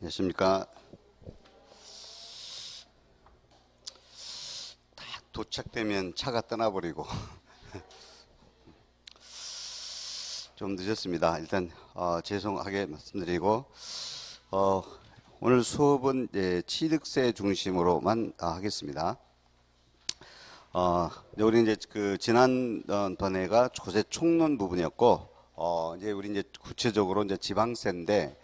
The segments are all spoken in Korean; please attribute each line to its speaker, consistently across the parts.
Speaker 1: 안녕하십니까. 딱 도착되면 차가 떠나버리고 좀 늦었습니다. 일단 죄송하게 말씀드리고 오늘 수업은 취득세 중심으로만 하겠습니다. 우리 이제 그 지난번에가 조세 총론 부분이었고 이제 우리 이제 구체적으로 이제 지방세인데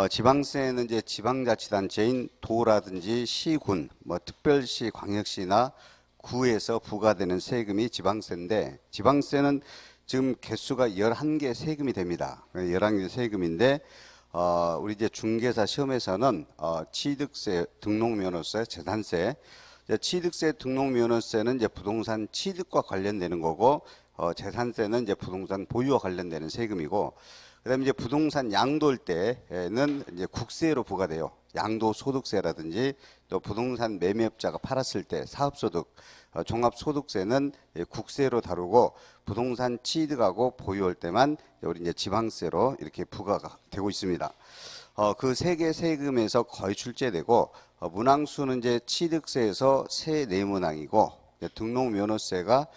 Speaker 1: 지방세는 이제 지방자치단체인 도라든지 시군, 뭐 특별시, 광역시나 구에서 부과되는 세금이 지방세인데, 지방세는 지금 개수가 11개 세금이 됩니다. 11개 세금인데, 우리 이제 중개사 시험에서는 취득세, 등록면허세, 재산세, 취득세, 등록면허세는 이제 부동산 취득과 관련되는 거고, 재산세는 이제 부동산 보유와 관련되는 세금이고, 그다음에 이제 부동산 양도일 때는 이제 국세로 부과돼요. 양도소득세라든지 또 부동산 매매업자가 팔았을 때 사업소득, 종합소득세는 국세로 다루고 부동산 취득하고 보유할 때만 우리 이제 지방세로 이렇게 부과가 되고 있습니다. 그 세 개 세금에서 거의 출제되고 문항수는 이제 취득세에서 세 네 문항이고 등록면허세가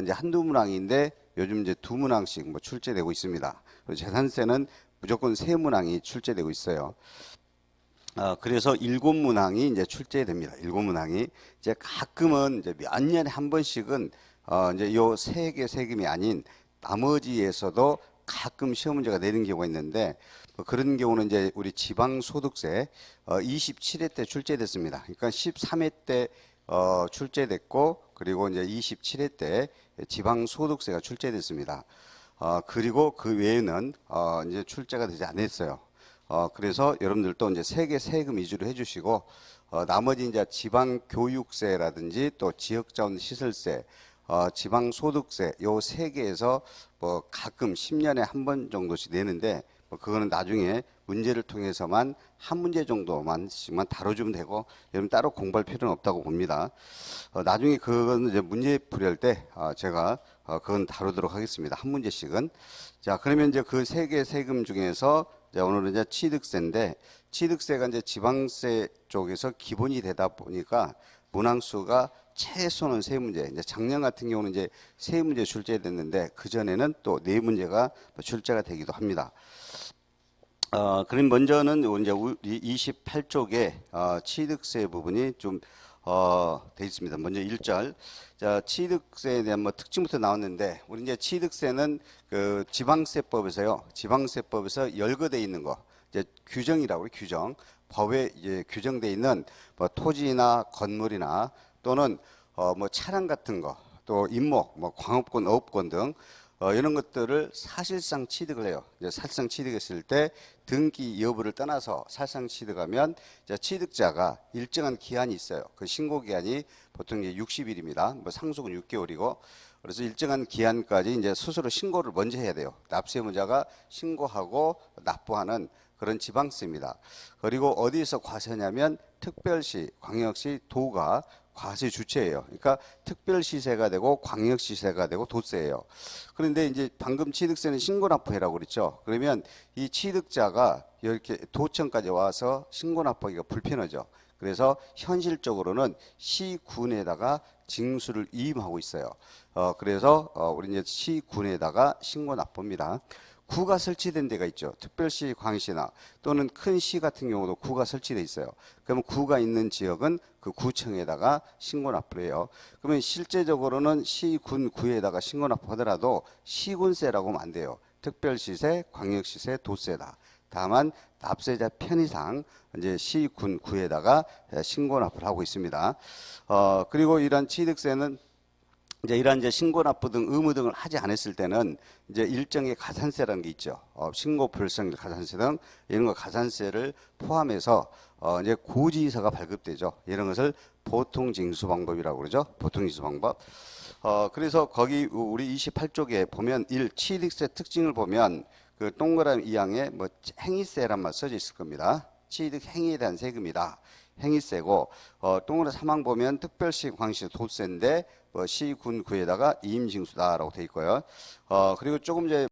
Speaker 1: 이제 한두 문항인데 요즘 이제 두 문항씩 뭐 출제되고 있습니다. 재산세는 무조건 세 문항이 출제되고 있어요. 그래서 7문항이 이제 출제됩니다. 7문항이 이제 가끔은 이제 몇 년에 한 번씩은 이제 요 세 개 세금이 아닌 나머지에서도 가끔 시험 문제가 내는 경우가 있는데 그런 경우는 이제 우리 지방소득세 27회 때 출제됐습니다. 그러니까 13회 때 출제됐고 그리고 이제 27회 때 지방소득세가 출제됐습니다. 그리고 그 외에는 이제 출제가 되지 않았어요. 그래서 여러분들도 이제 세 개 세금 위주로 해주시고 나머지 이제 지방교육세라든지 또 지역자원시설세, 지방소득세 요 세 개에서 뭐 가끔 10년에 한 번 정도씩 내는데 뭐 그거는 나중에 문제를 통해서만 한 문제 정도만씩만 다뤄주면 되고 여러분 따로 공부할 필요는 없다고 봅니다. 나중에 그거는 이제 문제 풀이할 때 제가 그건 다루도록 하겠습니다. 한 문제씩은. 자, 그러면 이제 그 세 개 세금 중에서 이제 오늘은 이제 취득세인데 취득세가 이제 지방세 쪽에서 기본이 되다 보니까 문항수가 최소는 세 문제. 이제 작년 같은 경우는 이제 세 문제 출제됐는데 그 전에는 또 네 문제가 출제가 되기도 합니다. 그럼 먼저는 이제 우리 28쪽에 취득세 부분이 좀 돼 있습니다. 먼저 1절. 자, 취득세에 대한 뭐 특징부터 나왔는데 우리 이제 취득세는 그 지방세법에서요. 지방세법에서 열거돼 있는 거. 이제 규정이라고 그래요. 규정. 법에 이제 규정돼 있는 뭐 토지나 건물이나 또는 뭐 차량 같은 거, 또 임목, 뭐 광업권, 어업권 등 이런 것들을 사실상 취득을 해요. 이제 사실상 취득했을 때 등기 여부를 떠나서 사실상 취득하면 이제 취득자가 일정한 기한이 있어요. 그 신고 기한이 보통 이제 60일입니다. 뭐 상속은 6개월이고 그래서 일정한 기한까지 이제 스스로 신고를 먼저 해야 돼요. 납세의무자가 신고하고 납부하는 그런 지방세입니다. 그리고 어디에서 과세냐면 특별시, 광역시, 도가 과세 주체예요. 그러니까 특별시세가 되고 광역시세가 되고 도세예요. 그런데 이제 방금 취득세는 신고납부해라고 그랬죠. 그러면 이 취득자가 이렇게 도청까지 와서 신고납부하기가 불편하죠. 그래서 현실적으로는 시군에다가 징수를 위임하고 있어요. 그래서 우리 이제 시군에다가 신고납부입니다. 구가 설치된 데가 있죠. 특별시, 광시나 또는 큰 시 같은 경우도 구가 설치돼 있어요. 그러면 구가 있는 지역은 그 구청에다가 신고납부를 해요. 그러면 실제적으로는 시, 군, 구에다가 신고납부하더라도 시군세라고 하면 안 돼요. 특별시세, 광역시세, 도세다. 다만 납세자 편의상 이제 시, 군, 구에다가 신고납부를 하고 있습니다. 그리고 이러한 취득세는 이제 이러한 이제 신고납부 등 의무 등을 하지 않았을 때는 이제 일정의 가산세라는 게 있죠. 신고 불성 가산세 등 이런 거 가산세를 포함해서 이제 고지서가 발급되죠. 이런 것을 보통징수 방법이라고 그러죠. 보통징수 방법. 그래서 거기 우리 28쪽에 보면 취득세 특징을 보면 그 동그라미 이항에 뭐 행위세란 말 써져 있을 겁니다. 취득 행위에 대한 세금이다. 행위세고 동그라미 3항 보면 특별시, 광시, 도세인데 시, 군, 구에다가 이임징수다라고 돼 있고요. 그리고 조금 이제